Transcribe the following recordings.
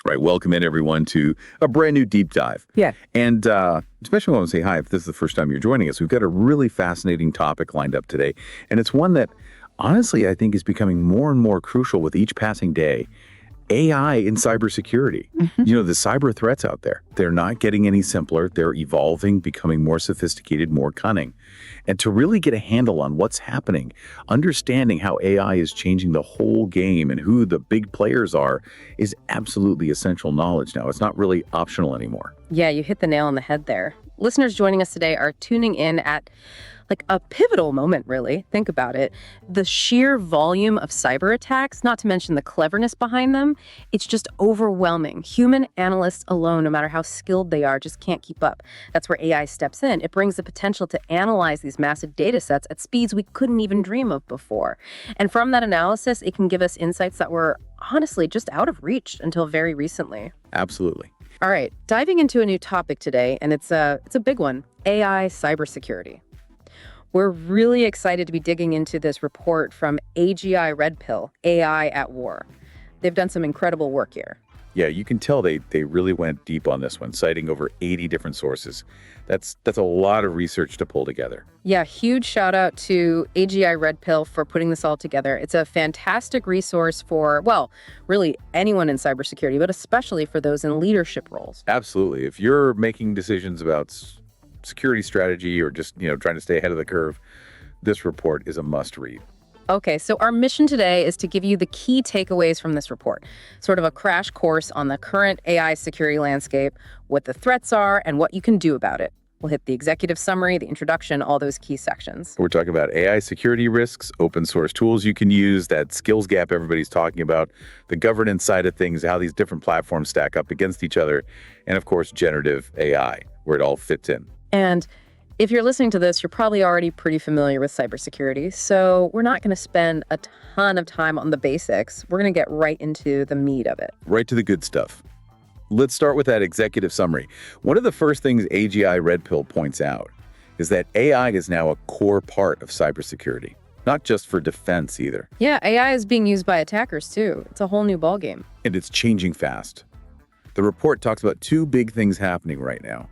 Right. Welcome in, everyone, to a brand new deep dive. Yeah. And especially want to say hi if this is the first time you're joining us. We've got a really fascinating topic lined up today. And it's one that, honestly, I think is becoming more and more crucial with each passing day. AI in cybersecurity. You know, the cyber threats out there, they're not getting any simpler. They're evolving, becoming more sophisticated, more cunning. And to really get a handle on what's happening, understanding how AI is changing the whole game and who the big players are is absolutely essential knowledge now. It's not really optional anymore. Yeah, you hit the nail on the head there. Listeners joining us today are tuning in at like a pivotal moment, really. Think about it. The sheer volume of cyber attacks, not to mention the cleverness behind them, it's just overwhelming. Human analysts alone, no matter how skilled they are, just can't keep up. That's where AI steps in. It brings the potential to analyze these massive data sets at speeds we couldn't even dream of before. And from that analysis, it can give us insights that were honestly just out of reach until very recently. Absolutely. All right, diving into a new topic today, and it's a big one, AI cybersecurity. We're really excited to be digging into this report from AGI Red Pill, AI at War. They've done some incredible work here. Yeah, you can tell they really went deep on this one, citing over 80 different sources. That's a lot of research to pull together. Yeah, huge shout out to AGI Red Pill for putting this all together. It's a fantastic resource for, well, really anyone in cybersecurity, but especially for those in leadership roles. Absolutely. If you're making decisions about security strategy or just, trying to stay ahead of the curve, this report is a must read. Okay, so our mission today is to give you the key takeaways from this report, sort of a crash course on the current AI security landscape, what the threats are, and what you can do about it. We'll hit the executive summary, the introduction, all those key sections. We're talking about AI security risks, open source tools you can use, that skills gap everybody's talking about, the governance side of things, how these different platforms stack up against each other, and of course, generative AI, where it all fits in. And if you're listening to this, you're probably already pretty familiar with cybersecurity, so we're not going to spend a ton of time on the basics. We're going to get right into the meat of it. Right to the good stuff. Let's start with that executive summary. One of the first things AGI Red Pill points out is that AI is now a core part of cybersecurity, not just for defense either. Yeah, AI is being used by attackers too. It's a whole new ballgame. And it's changing fast. The report talks about two big things happening right now.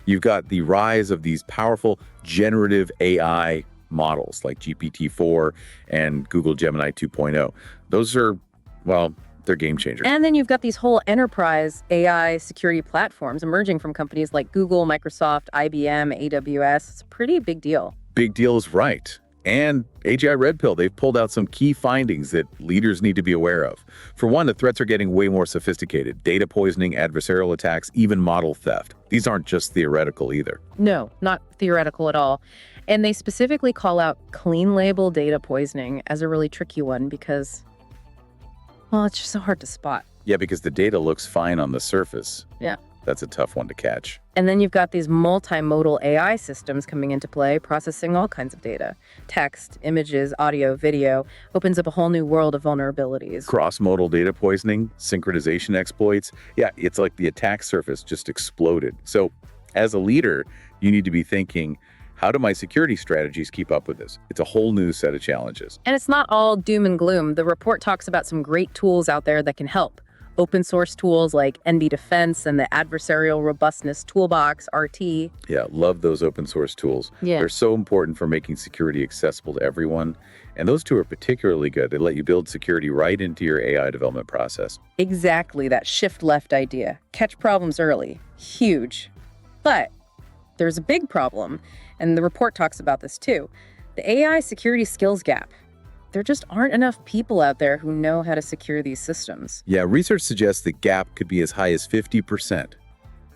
You've got the rise of these powerful generative AI models like GPT-4 and Google Gemini 2.0. Those are, well, they're game changers. And then you've got these whole enterprise AI security platforms emerging from companies like Google, Microsoft, IBM, AWS. It's a pretty big deal. Big deal is right. And AGI Red Pill, they've pulled out some key findings that leaders need to be aware of. For one, the threats are getting way more sophisticated. Data poisoning, adversarial attacks, even model theft. These aren't just theoretical either. No, not theoretical at all. And they specifically call out clean label data poisoning as a really tricky one because, well, it's just so hard to spot. Yeah, because the data looks fine on the surface. Yeah. That's a tough one to catch. And then you've got these multimodal AI systems coming into play, processing all kinds of data. Text, images, audio, video, opens up a whole new world of vulnerabilities. Cross-modal data poisoning, synchronization exploits. Yeah, it's like the attack surface just exploded. So as a leader, you need to be thinking, how do my security strategies keep up with this? It's a whole new set of challenges. And it's not all doom and gloom. The report talks about some great tools out there that can help. Open source tools like NB Defense and the Adversarial Robustness Toolbox, RT. Yeah, love those open source tools. Yeah. They're so important for making security accessible to everyone. And those two are particularly good. They let you build security right into your AI development process. Exactly, that shift left idea. Catch problems early. Huge. But there's a big problem, and the report talks about this too. The AI security skills gap. There just aren't enough people out there who know how to secure these systems. Yeah, research suggests the gap could be as high as 50%.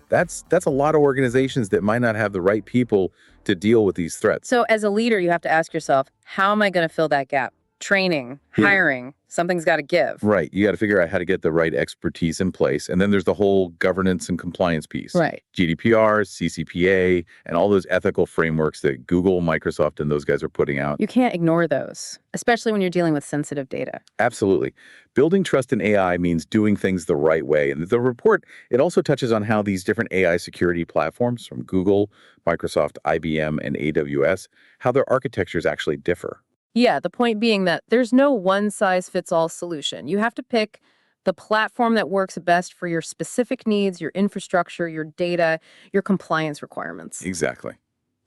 That's a lot of organizations that might not have the right people to deal with these threats. So as a leader, you have to ask yourself, how am I going to fill that gap? Training, hiring, something's got to give. Right. You got to figure out how to get the right expertise in place. And then there's the whole governance and compliance piece. Right. GDPR, CCPA, and all those ethical frameworks that Google, Microsoft, and those guys are putting out. You can't ignore those, especially when you're dealing with sensitive data. Absolutely. Building trust in AI means doing things the right way. And the report, it also touches on how these different AI security platforms from Google, Microsoft, IBM, and AWS, how their architectures actually differ. Yeah, the point being that there's no one-size-fits-all solution. You have to pick The platform that works best for your specific needs, your infrastructure, your data, your compliance requirements. Exactly.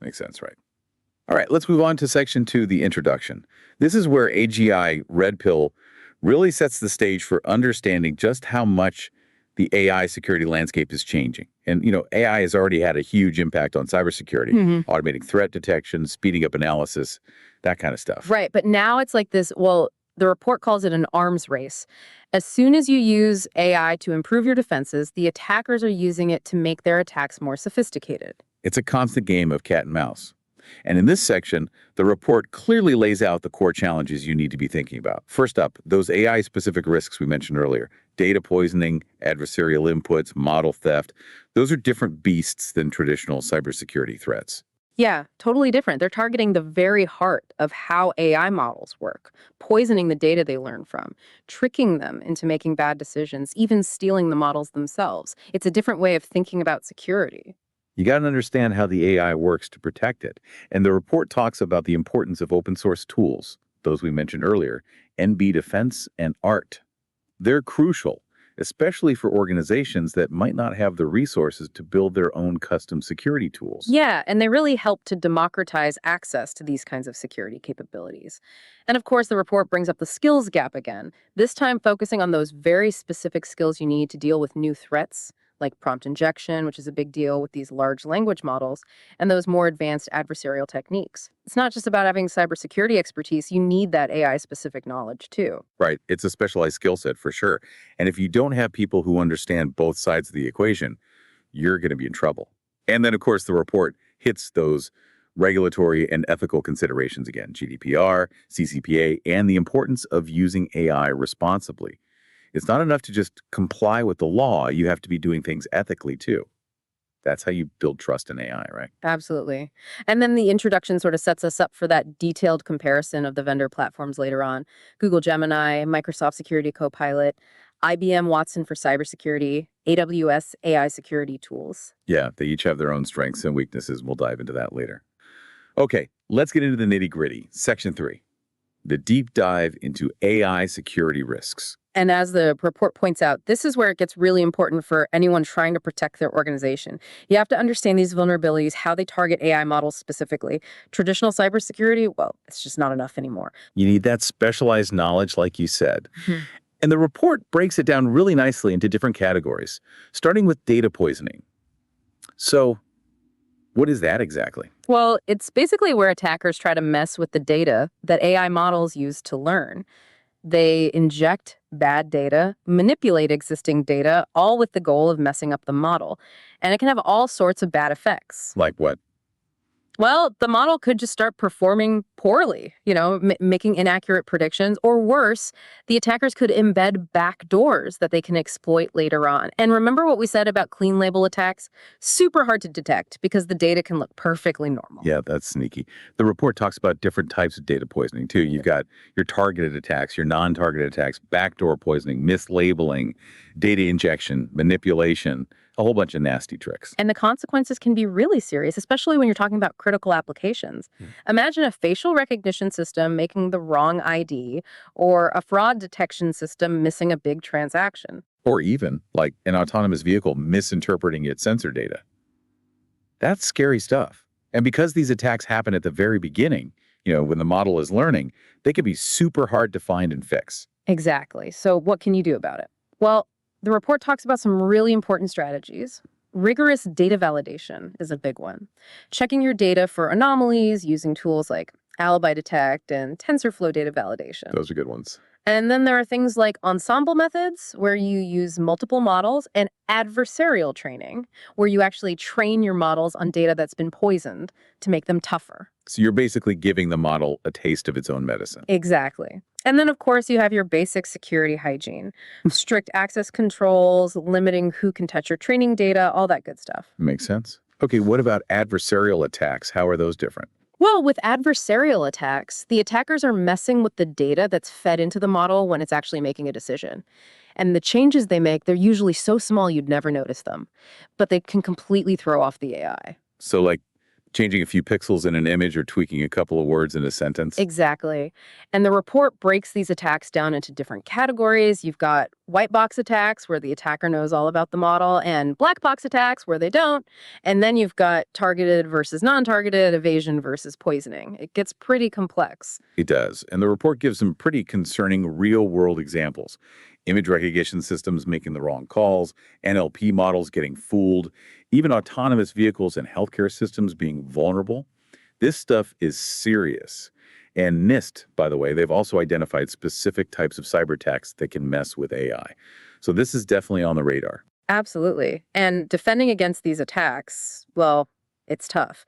Makes sense, right? All right, let's move on to section 2, the introduction. This is where AGI Red Pill really sets the stage for understanding just how much the AI security landscape is changing. And, AI has already had a huge impact on cybersecurity, automating threat detection, speeding up analysis, that kind of stuff. Right, but now it's like this, well, the report calls it an arms race. As soon as you use AI to improve your defenses, the attackers are using it to make their attacks more sophisticated. It's a constant game of cat and mouse. And in this section, the report clearly lays out the core challenges you need to be thinking about. First up, those AI-specific risks we mentioned earlier. Data poisoning, adversarial inputs, model theft. Those are different beasts than traditional cybersecurity threats. Yeah, totally different. They're targeting the very heart of how AI models work, poisoning the data they learn from, tricking them into making bad decisions, even stealing the models themselves. It's a different way of thinking about security. You got to understand how the AI works to protect it. And the report talks about the importance of open source tools, those we mentioned earlier, NB Defense and ART. They're crucial, especially for organizations that might not have the resources to build their own custom security tools. Yeah, and they really help to democratize access to these kinds of security capabilities. And of course, the report brings up the skills gap again, this time focusing on those very specific skills you need to deal with new threats, like prompt injection, which is a big deal with these large language models, and those more advanced adversarial techniques. It's not just about having cybersecurity expertise, you need that AI-specific knowledge too. Right. It's a specialized skill set for sure. And if you don't have people who understand both sides of the equation, you're going to be in trouble. And then, of course, the report hits those regulatory and ethical considerations again, GDPR, CCPA, and the importance of using AI responsibly. It's not enough to just comply with the law. You have to be doing things ethically, too. That's how you build trust in AI, right? Absolutely. And then the introduction sort of sets us up for that detailed comparison of the vendor platforms later on. Google Gemini, Microsoft Security Copilot, IBM Watson for cybersecurity, AWS AI security tools. Yeah, they each have their own strengths and weaknesses. We'll dive into that later. Okay, let's get into the nitty-gritty. Section 3, the deep dive into AI security risks. And as the report points out, this is where it gets really important for anyone trying to protect their organization. You have to understand these vulnerabilities, how they target AI models specifically. Traditional cybersecurity, well, it's just not enough anymore. You need that specialized knowledge, like you said. And the report breaks it down really nicely into different categories, starting with data poisoning. So, what is that exactly? Well, it's basically where attackers try to mess with the data that AI models use to learn. They inject bad data, manipulate existing data, all with the goal of messing up the model. And it can have all sorts of bad effects. Like what? Well, the model could just start performing poorly, making inaccurate predictions, or worse, the attackers could embed backdoors that they can exploit later on. And remember what we said about clean label attacks? Super hard to detect because the data can look perfectly normal. Yeah, that's sneaky. The report talks about different types of data poisoning, too. You've got your targeted attacks, your non-targeted attacks, backdoor poisoning, mislabeling, data injection, manipulation, a whole bunch of nasty tricks. And the consequences can be really serious, especially when you're talking about critical applications. Imagine a facial recognition system making the wrong ID or a fraud detection system missing a big transaction. Or even, like an autonomous vehicle misinterpreting its sensor data. That's scary stuff. And because these attacks happen at the very beginning, when the model is learning, they can be super hard to find and fix. Exactly. So what can you do about it? Well, the report talks about some really important strategies. Rigorous data validation is a big one. Checking your data for anomalies using tools like Alibi Detect and TensorFlow data validation. Those are good ones. And then there are things like ensemble methods, where you use multiple models, and adversarial training, where you actually train your models on data that's been poisoned to make them tougher. So you're basically giving the model a taste of its own medicine. Exactly. And then, of course, you have your basic security hygiene, strict access controls, limiting who can touch your training data, all that good stuff. Makes sense. Okay, what about adversarial attacks? How are those different? Well, with adversarial attacks, the attackers are messing with the data that's fed into the model when it's actually making a decision. And the changes they make, they're usually so small you'd never notice them. But they can completely throw off the AI. So like Changing a few pixels in an image or tweaking a couple of words in a sentence. Exactly. And the report breaks these attacks down into different categories. You've got white box attacks where the attacker knows all about the model, and black box attacks where they don't. And then you've got targeted versus non-targeted, evasion versus poisoning. It gets pretty complex. It does. And the report gives some pretty concerning real-world examples. Image recognition systems making the wrong calls, NLP models getting fooled, even autonomous vehicles and healthcare systems being vulnerable. This stuff is serious. And NIST, by the way, they've also identified specific types of cyber attacks that can mess with AI. So this is definitely on the radar. Absolutely. And defending against these attacks, well, it's tough.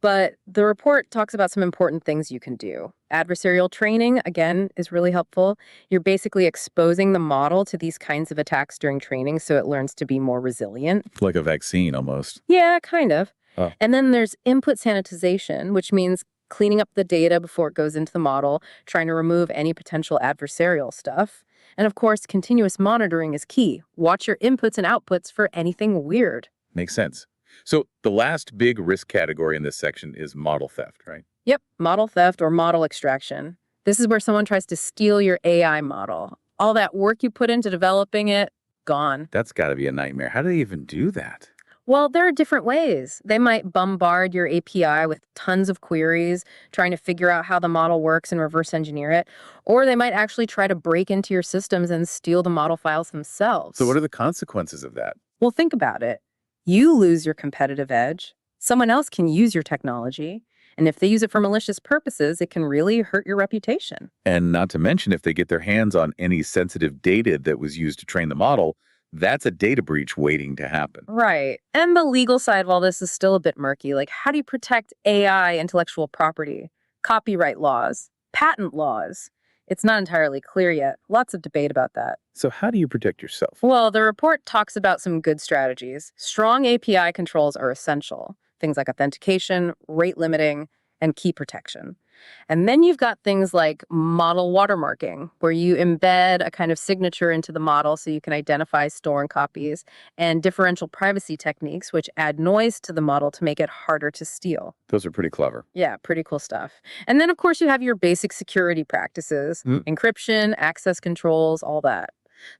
But the report talks about some important things you can do. Adversarial training, again, is really helpful. You're basically exposing the model to these kinds of attacks during training so it learns to be more resilient. Like a vaccine almost. Yeah, kind of. Oh. And then there's input sanitization, which means cleaning up the data before it goes into the model, trying to remove any potential adversarial stuff. And of course, continuous monitoring is key. Watch your inputs and outputs for anything weird. Makes sense. So the last big risk category in this section is model theft, right? Yep, model theft or model extraction. This is where someone tries to steal your AI model. All that work you put into developing it, gone. That's got to be a nightmare. How do they even do that? Well, there are different ways. They might bombard your API with tons of queries, trying to figure out how the model works and reverse engineer it. Or they might actually try to break into your systems and steal the model files themselves. So what are the consequences of that? Well, think about it. You lose your competitive edge. Someone else can use your technology. And if they use it for malicious purposes, it can really hurt your reputation. And not to mention, if they get their hands on any sensitive data that was used to train the model, that's a data breach waiting to happen. Right. And the legal side of all this is still a bit murky. Like, how do you protect AI intellectual property, copyright laws, patent laws? It's not entirely clear yet. Lots of debate about that. So how do you protect yourself? Well, the report talks about some good strategies. Strong API controls are essential. Things like authentication, rate limiting, and key protection. And then you've got things like model watermarking, where you embed a kind of signature into the model so you can identify stolen copies, and differential privacy techniques, which add noise to the model to make it harder to steal. Those are pretty clever. Yeah, pretty cool stuff. And then, of course, you have your basic security practices, encryption, access controls, all that.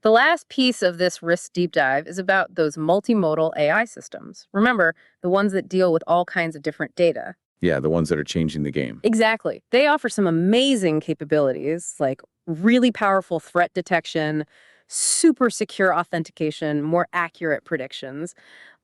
The last piece of this risk deep dive is about those multimodal AI systems. Remember, the ones that deal with all kinds of different data. Yeah, the ones that are changing the game. Exactly. They offer some amazing capabilities, like really powerful threat detection, super secure authentication, more accurate predictions.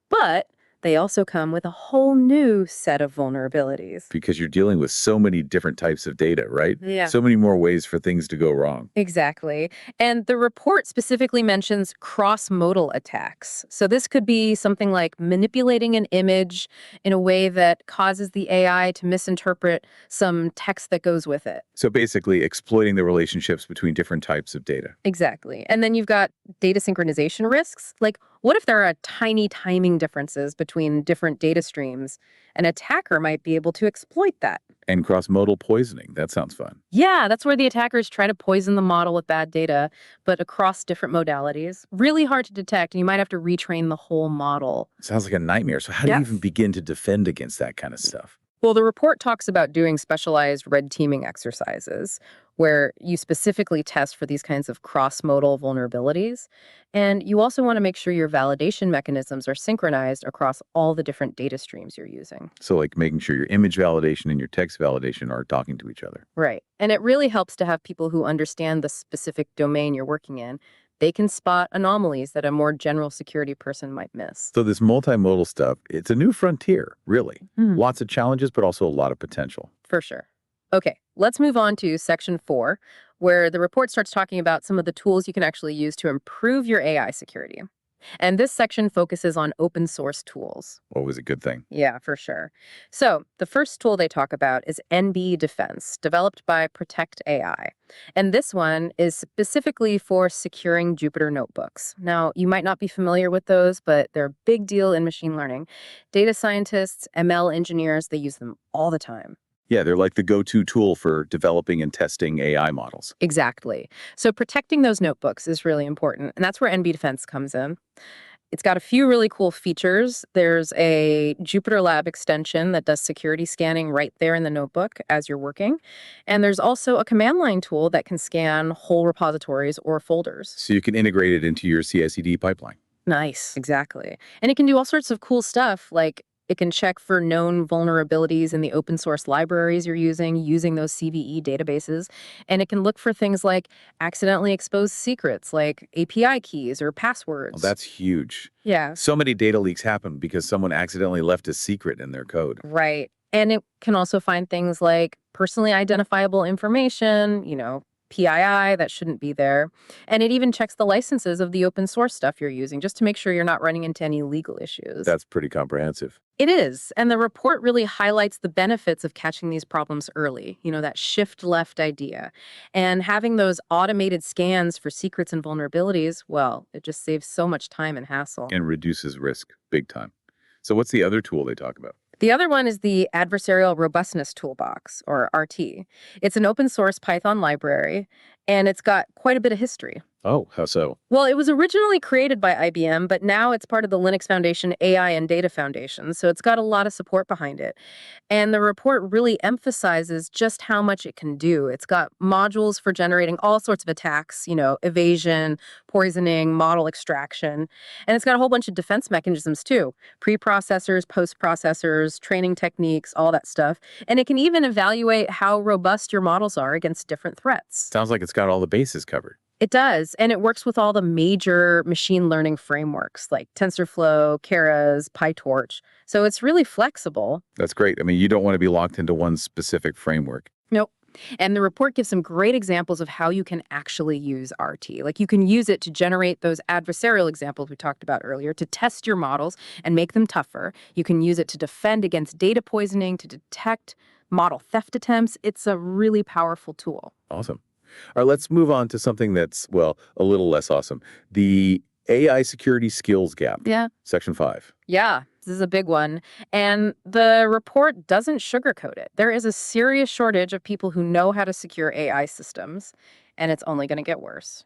But they also come with a whole new set of vulnerabilities. Because you're dealing with so many different types of data, right? Yeah. So many more ways for things to go wrong. Exactly. And the report specifically mentions cross-modal attacks. So this could be something like manipulating an image in a way that causes the AI to misinterpret some text that goes with it. So basically exploiting the relationships between different types of data. Exactly. And then you've got data synchronization risks. Like, what if there are tiny timing differences between different data streams? An attacker might be able to exploit that. And cross-modal poisoning. That sounds fun. Yeah, that's where the attackers try to poison the model with bad data, but across different modalities. Really hard to detect, and you might have to retrain the whole model. Sounds like a nightmare. So how do you even begin to defend against that kind of stuff? Well, the report talks about doing specialized red teaming exercises where you specifically test for these kinds of cross-modal vulnerabilities. And you also want to make sure your validation mechanisms are synchronized across all the different data streams you're using. So like making sure your image validation and your text validation are talking to each other. Right. And it really helps to have people who understand the specific domain you're working in. They can spot anomalies that a more general security person might miss. So this multimodal stuff, it's a new frontier, really. Lots of challenges, but also a lot of potential. For sure. Okay, let's move on to section 4, where the report starts talking about some of the tools you can actually use to improve your AI security. And this section focuses on open source tools. Always a good thing. Yeah, for sure. So the first tool they talk about is NB Defense, developed by Protect AI. And this one is specifically for securing Jupyter notebooks. Now, you might not be familiar with those, but they're a big deal in machine learning. Data scientists, ML engineers, they use them all the time. Yeah, they're like the go-to tool for developing and testing AI models. Exactly. So protecting those notebooks is really important, and that's where NB Defense comes in. It's got a few really cool features. There's a Jupyter Lab extension that does security scanning right there in the notebook as you're working. And there's also a command line tool that can scan whole repositories or folders. So you can integrate it into your CI/CD pipeline. Nice. Exactly. And it can do all sorts of cool stuff, like it can check for known vulnerabilities in the open source libraries you're using those CVE databases. And it can look for things like accidentally exposed secrets, like API keys or Well, passwords. that's huge. Yeah, So many data leaks happen because someone accidentally left a secret in their code. right. And it can also find things like personally identifiable information, PII that shouldn't be there. And it even checks the licenses of the open source stuff you're using just to make sure you're not running into any legal issues. That's pretty comprehensive. It is. And the report really highlights the benefits of catching these problems early, that shift left idea. And having those automated scans for secrets and vulnerabilities, well, it just saves so much time and hassle. And reduces risk big time. So what's the other tool they talk about? The other one is the Adversarial Robustness Toolbox, or RT. It's an open source Python library, and it's got quite a bit of history. Oh, how so? Well, it was originally created by IBM, but now it's part of the Linux Foundation AI and Data Foundation, so it's got a lot of support behind it. And the report really emphasizes just how much it can do. It's got modules for generating all sorts of attacks, evasion, poisoning, model extraction. And it's got a whole bunch of defense mechanisms too, preprocessors, post-processors, training techniques, all that stuff. And it can even evaluate how robust your models are against different threats. Sounds like it's got all the bases covered. It does, and it works with all the major machine learning frameworks like TensorFlow, Keras, PyTorch. So it's really flexible. That's great. I mean, you don't want to be locked into one specific framework. Nope. And the report gives some great examples of how you can actually use RT. Like you can use it to generate those adversarial examples we talked about earlier, to test your models and make them tougher. You can use it to defend against data poisoning, to detect model theft attempts. It's a really powerful tool. Awesome. All right, let's move on to something that's, well, a little less awesome. The AI security skills gap. Yeah. Section 5. Yeah, this is a big one. And the report doesn't sugarcoat it. There is a serious shortage of people who know how to secure AI systems, and it's only going to get worse.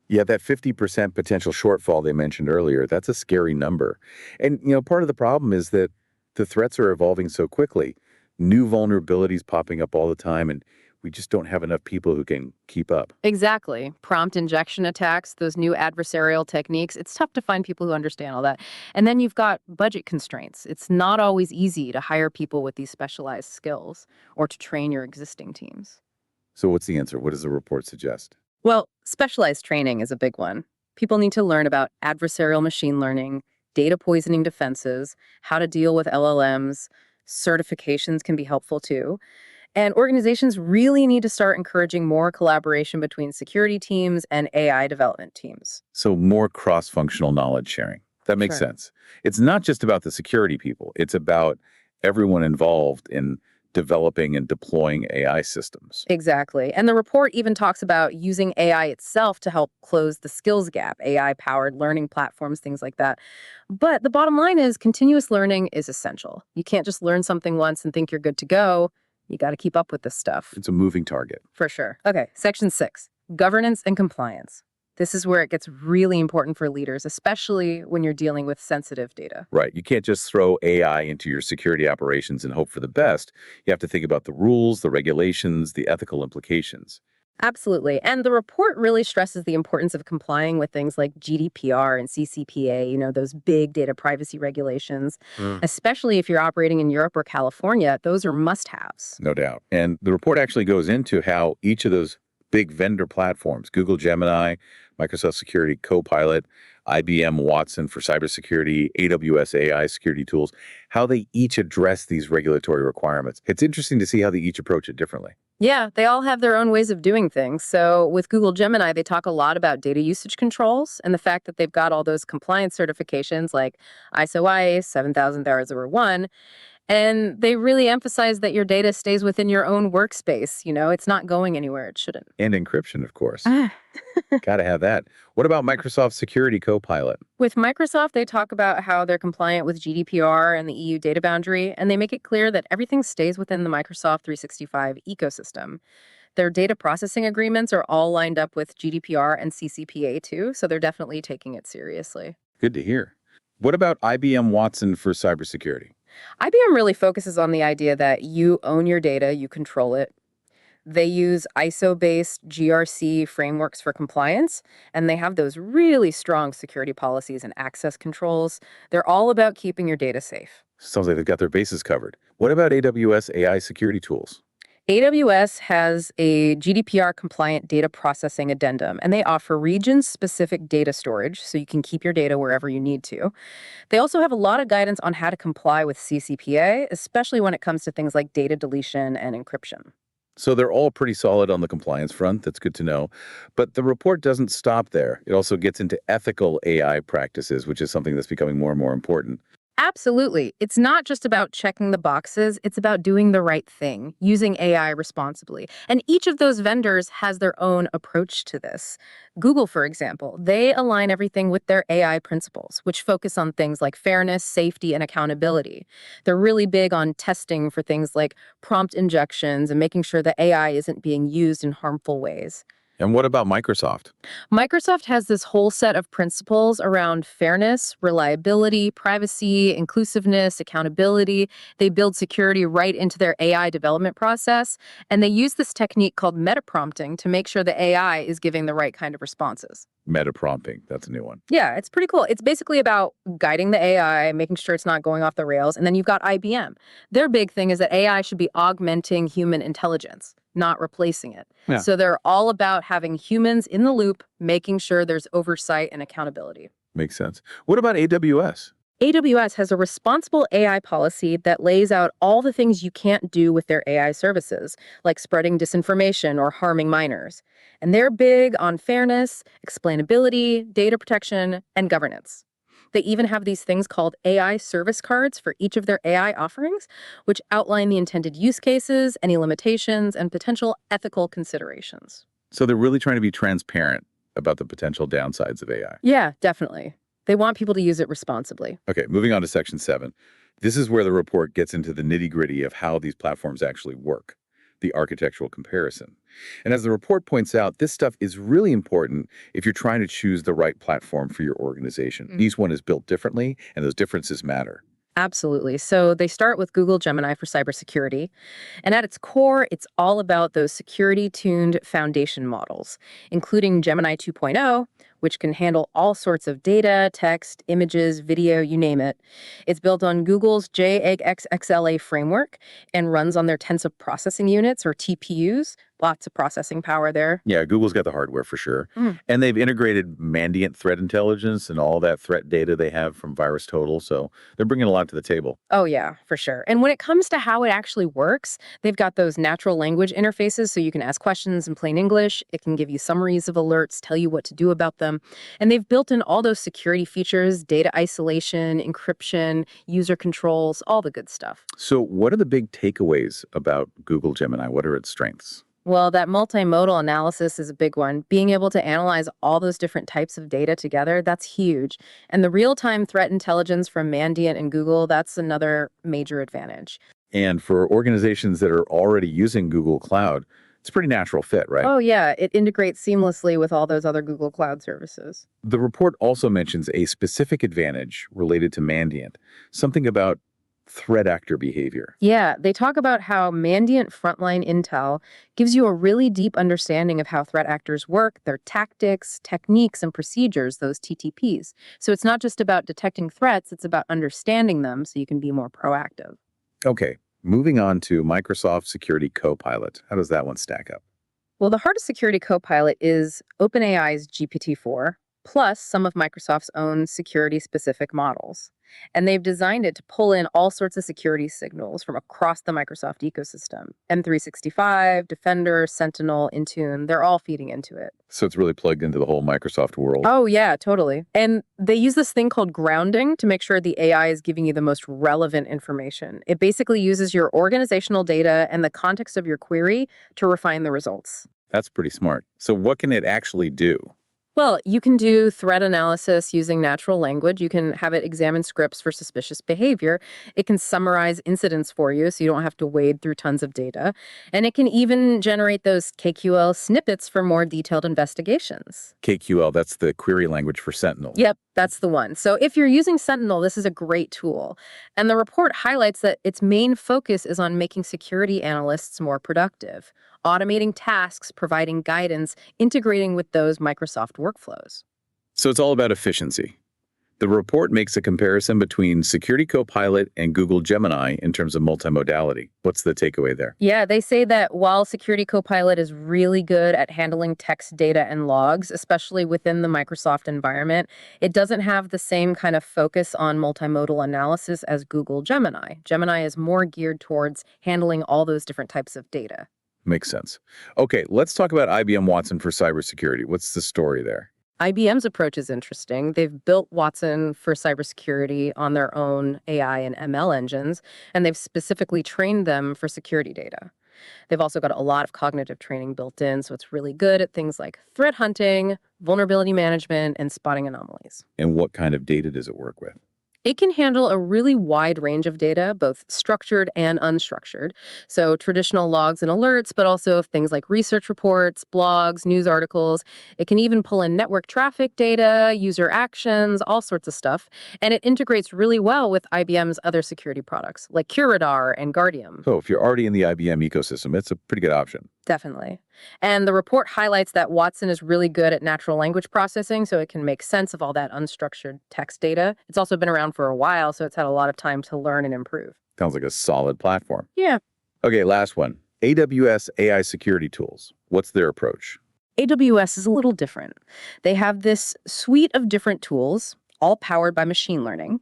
Yeah, that 50% potential shortfall they mentioned earlier, that's a scary number. And, part of the problem is that the threats are evolving so quickly. New vulnerabilities popping up all the time, and we just don't have enough people who can keep up. Exactly. Prompt injection attacks, those new adversarial techniques. It's tough to find people who understand all that. And then you've got budget constraints. It's not always easy to hire people with these specialized skills or to train your existing teams. So what's the answer? What does the report suggest? Well, specialized training is a big one. People need to learn about adversarial machine learning, data poisoning defenses, how to deal with LLMs. Certifications can be helpful too. And organizations really need to start encouraging more collaboration between security teams and AI development teams. So more cross-functional knowledge sharing. That makes Sure. sense. It's not just about the security people. It's about everyone involved in developing and deploying AI systems. Exactly. And the report even talks about using AI itself to help close the skills gap, AI-powered learning platforms, things like that. But the bottom line is continuous learning is essential. You can't just learn something once and think you're good to go. You got to keep up with this stuff. It's a moving target. For sure. Okay, section 6, governance and compliance. This is where it gets really important for leaders, especially when you're dealing with sensitive data. Right. You can't just throw AI into your security operations and hope for the best. You have to think about the rules, the regulations, the ethical implications. Absolutely. And the report really stresses the importance of complying with things like GDPR and CCPA, those big data privacy regulations, especially if you're operating in Europe or California. Those are must-haves. No doubt. And the report actually goes into how each of those big vendor platforms, Google Gemini, Microsoft Security Copilot, IBM Watson for cybersecurity, AWS AI security tools, how they each address these regulatory requirements. It's interesting to see how they each approach it differently. Yeah, they all have their own ways of doing things. So with Google Gemini, they talk a lot about data usage controls and the fact that they've got all those compliance certifications like ISO 7001. And they really emphasize that your data stays within your own workspace. It's not going anywhere it shouldn't. And encryption, of course. Ah. Got to have that. What about Microsoft Security Copilot? With Microsoft, they talk about how they're compliant with GDPR and the EU data boundary, and they make it clear that everything stays within the Microsoft 365 ecosystem. Their data processing agreements are all lined up with GDPR and CCPA too, so they're definitely taking it seriously. Good to hear. What about IBM Watson for cybersecurity? IBM really focuses on the idea that you own your data, you control it. They use ISO-based GRC frameworks for compliance, and they have those really strong security policies and access controls. They're all about keeping your data safe. Sounds like they've got their bases covered. What about AWS AI security tools? AWS has a GDPR compliant data processing addendum, and they offer region specific data storage so you can keep your data wherever you need to. They also have a lot of guidance on how to comply with CCPA, especially when it comes to things like data deletion and encryption. So they're all pretty solid on the compliance front. That's good to know. But the report doesn't stop there. It also gets into ethical AI practices, which is something that's becoming more and more important. Absolutely. It's not just about checking the boxes, it's about doing the right thing, using AI responsibly. And each of those vendors has their own approach to this. Google, for example, they align everything with their AI principles, which focus on things like fairness, safety, and accountability. They're really big on testing for things like prompt injections and making sure that AI isn't being used in harmful ways. And what about Microsoft? Microsoft has this whole set of principles around fairness, reliability, privacy, inclusiveness, accountability. They build security right into their AI development process, and they use this technique called meta-prompting to make sure the AI is giving the right kind of responses. Meta prompting. That's a new one. Yeah, it's pretty cool. It's basically about guiding the AI, making sure it's not going off the rails. And then you've got IBM. Their big thing is that AI should be augmenting human intelligence, not replacing it. Yeah. So they're all about having humans in the loop, making sure there's oversight and accountability. Makes sense. What about AWS? AWS has a responsible AI policy that lays out all the things you can't do with their AI services, like spreading disinformation or harming minors. And they're big on fairness, explainability, data protection, and governance. They even have these things called AI service cards for each of their AI offerings, which outline the intended use cases, any limitations, and potential ethical considerations. So they're really trying to be transparent about the potential downsides of AI. Yeah, definitely. They want people to use it responsibly. Okay, moving on to section 7. This is where the report gets into the nitty-gritty of how these platforms actually work, the architectural comparison. And as the report points out, this stuff is really important if you're trying to choose the right platform for your organization. Each one is built differently, and those differences matter. Absolutely. So they start with Google Gemini for cybersecurity. And at its core, it's all about those security tuned foundation models, including Gemini 2.0, which can handle all sorts of data, text, images, video, you name it. It's built on Google's JAGXXLA framework and runs on their tensor processing units or TPUs. Lots of processing power there. Yeah, Google's got the hardware for sure. And they've integrated Mandiant threat intelligence and all that threat data they have from VirusTotal. So they're bringing a lot to the table. Oh, yeah, for sure. And when it comes to how it actually works, they've got those natural language interfaces so you can ask questions in plain English. It can give you summaries of alerts, tell you what to do about them. And they've built in all those security features, data isolation, encryption, user controls, all the good stuff. So what are the big takeaways about Google Gemini? What are its strengths? Well, that multimodal analysis is a big one. Being able to analyze all those different types of data together, that's huge. And the real-time threat intelligence from Mandiant and Google, that's another major advantage. And for organizations that are already using Google Cloud, it's a pretty natural fit, right? Oh, yeah, it integrates seamlessly with all those other Google Cloud services. The report also mentions a specific advantage related to Mandiant, something about threat actor behavior. Yeah, they talk about how Mandiant Frontline Intel gives you a really deep understanding of how threat actors work, their tactics, techniques, and procedures, those TTPs. So it's not just about detecting threats, it's about understanding them so you can be more proactive. Okay, moving on to Microsoft Security Copilot. How does that one stack up? Well, the hardest security copilot is OpenAI's GPT-4, plus some of Microsoft's own security-specific models. And they've designed it to pull in all sorts of security signals from across the Microsoft ecosystem. M365, Defender, Sentinel, Intune, they're all feeding into it. So it's really plugged into the whole Microsoft world. Oh, yeah, totally. And they use this thing called grounding to make sure the AI is giving you the most relevant information. It basically uses your organizational data and the context of your query to refine the results. That's pretty smart. So what can it actually do? Well, you can do threat analysis using natural language. You can have it examine scripts for suspicious behavior. It can summarize incidents for you so you don't have to wade through tons of data. And it can even generate those KQL snippets for more detailed investigations. KQL, that's the query language for Sentinel. Yep, That's the one. So if you're using Sentinel, this is a great tool. And the report highlights that its main focus is on making security analysts more productive, automating tasks, providing guidance, integrating with those Microsoft workflows. So it's all about efficiency. The report makes a comparison between Security Copilot and Google Gemini in terms of multimodality. What's the takeaway there? Yeah, they say that while Security Copilot is really good at handling text data and logs, especially within the Microsoft environment, it doesn't have the same kind of focus on multimodal analysis as Google Gemini. Gemini is more geared towards handling all those different types of data. Makes sense. Okay, let's talk about IBM Watson for cybersecurity. What's the story there? IBM's approach is interesting. They've built Watson for cybersecurity on their own AI and ML engines, and they've specifically trained them for security data. They've also got a lot of cognitive training built in, so it's really good at things like threat hunting, vulnerability management, and spotting anomalies. And what kind of data does it work with? It can handle a really wide range of data, both structured and unstructured. So traditional logs and alerts, but also things like research reports, blogs, news articles. It can even pull in network traffic data, user actions, all sorts of stuff. And it integrates really well with IBM's other security products like QRadar and Guardium. So if you're already in the IBM ecosystem, it's a pretty good option. Definitely. And the report highlights that Watson is really good at natural language processing, so it can make sense of all that unstructured text data. It's also been around for a while, so it's had a lot of time to learn and improve. Sounds like a solid platform. Yeah. Okay, last one. AWS AI security tools. What's their approach? AWS is a little different. They have this suite of different tools, all powered by machine learning.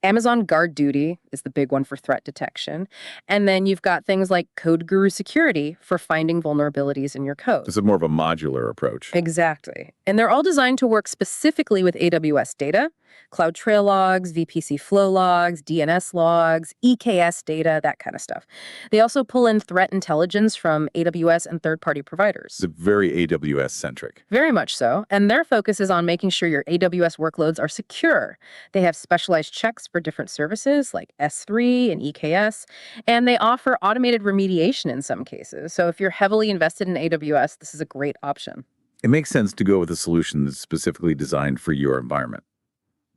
Amazon Guard Duty is the big one for threat detection. And then you've got things like Code Guru Security for finding vulnerabilities in your code. This is more of a modular approach. Exactly. And they're all designed to work specifically with AWS data, CloudTrail logs, VPC flow logs, DNS logs, EKS data, that kind of stuff. They also pull in threat intelligence from AWS and third-party providers. It's very AWS centric. Very much so. And their focus is on making sure your AWS workloads are secure. They have specialized checks for different services like S3 and EKS, and they offer automated remediation in some cases. So if you're heavily invested in AWS, this is a great option. It makes sense to go with a solution that's specifically designed for your environment.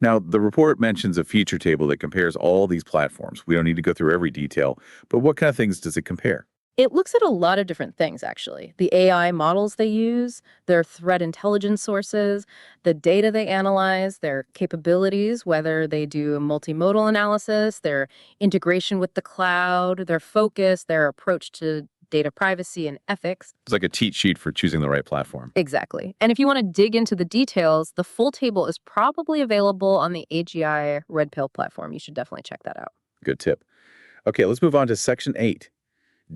Now, the report mentions a feature table that compares all these platforms. We don't need to go through every detail, but what kind of things does it compare? It looks at a lot of different things, actually. The AI models they use, their threat intelligence sources, the data they analyze, their capabilities, whether they do multimodal analysis, their integration with the cloud, their focus, their approach to data privacy and ethics. It's like a cheat sheet for choosing the right platform. Exactly. And if you want to dig into the details, the full table is probably available on the AGI Red Pill platform. You should definitely check that out. Good tip. Okay, let's move on to Section 8.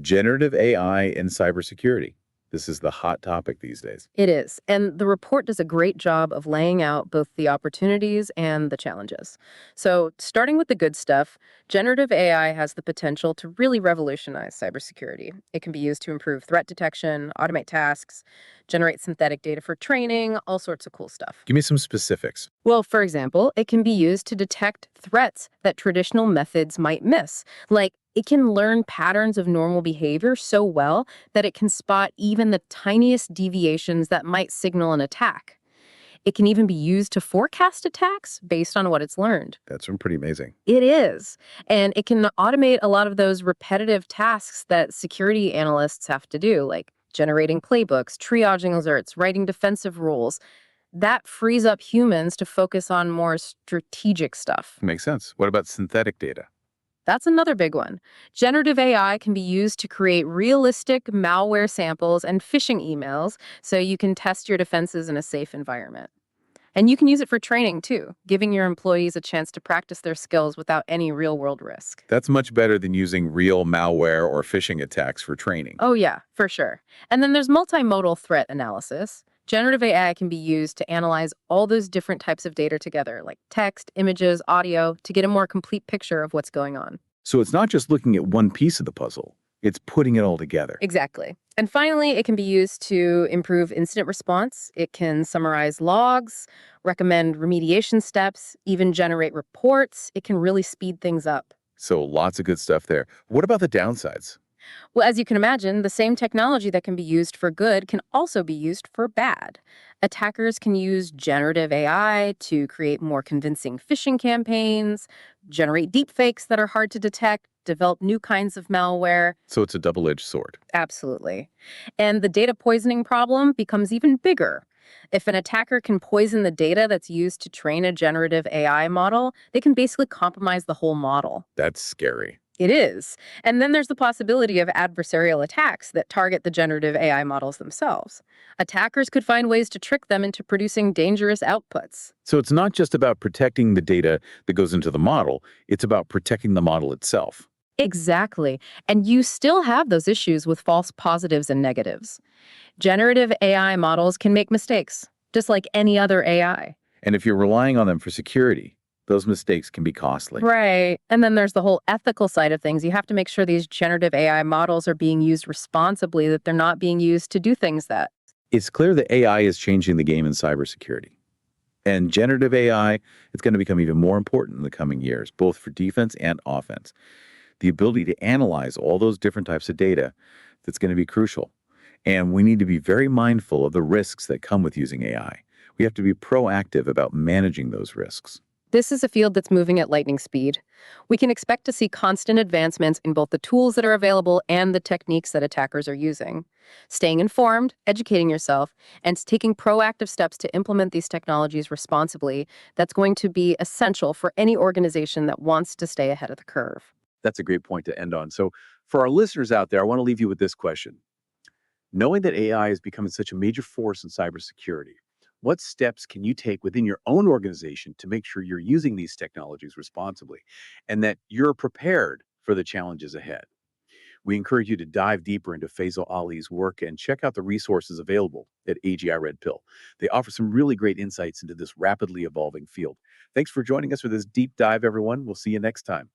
Generative AI in cybersecurity. This is the hot topic these days. It is. And the report does a great job of laying out both the opportunities and the challenges. So, starting with the good stuff, generative AI has the potential to really revolutionize cybersecurity. It can be used to improve threat detection, automate tasks, generate synthetic data for training, all sorts of cool stuff. Give me some specifics. Well, for example, it can be used to detect threats that traditional methods might miss. Like, it can learn patterns of normal behavior so well that it can spot even the tiniest deviations that might signal an attack. It can even be used to forecast attacks based on what it's learned. That's pretty amazing. It is. And it can automate a lot of those repetitive tasks that security analysts have to do, like generating playbooks, triaging alerts, writing defensive rules. That frees up humans to focus on more strategic stuff. Makes sense. What about synthetic data? That's another big one. Generative AI can be used to create realistic malware samples and phishing emails so you can test your defenses in a safe environment. And you can use it for training too, giving your employees a chance to practice their skills without any real-world risk. That's much better than using real malware or phishing attacks for training. Oh yeah, for sure. And then there's multimodal threat analysis. Generative AI can be used to analyze all those different types of data together, like text, images, audio, to get a more complete picture of what's going on. So it's not just looking at one piece of the puzzle, it's putting it all together. Exactly. And finally, it can be used to improve incident response. It can summarize logs, recommend remediation steps, even generate reports. It can really speed things up. So lots of good stuff there. What about the downsides? Well, as you can imagine, the same technology that can be used for good can also be used for bad. Attackers can use generative AI to create more convincing phishing campaigns, generate deepfakes that are hard to detect, develop new kinds of malware. So it's a double-edged sword. Absolutely. And the data poisoning problem becomes even bigger. If an attacker can poison the data that's used to train a generative AI model, they can basically compromise the whole model. That's scary. It is. And then there's the possibility of adversarial attacks that target the generative AI models themselves. Attackers could find ways to trick them into producing dangerous outputs. So it's not just about protecting the data that goes into the model, it's about protecting the model itself. Exactly. And you still have those issues with false positives and negatives. Generative AI models can make mistakes, just like any other AI. And if you're relying on them for security, those mistakes can be costly. Right. And then there's the whole ethical side of things. You have to make sure these generative AI models are being used responsibly, that they're not being used to do things that. It's clear that AI is changing the game in cybersecurity. And generative AI is going to become even more important in the coming years, both for defense and offense. The ability to analyze all those different types of data, that's going to be crucial. And we need to be very mindful of the risks that come with using AI. We have to be proactive about managing those risks. This is a field that's moving at lightning speed. We can expect to see constant advancements in both the tools that are available and the techniques that attackers are using. Staying informed, educating yourself, and taking proactive steps to implement these technologies responsibly, that's going to be essential for any organization that wants to stay ahead of the curve. That's a great point to end on. So, for our listeners out there, I want to leave you with this question. Knowing that AI is becoming such a major force in cybersecurity, what steps can you take within your own organization to make sure you're using these technologies responsibly and that you're prepared for the challenges ahead? We encourage you to dive deeper into Faisal Ali's work and check out the resources available at AGI Red Pill. They offer some really great insights into this rapidly evolving field. Thanks for joining us for this deep dive, everyone. We'll see you next time.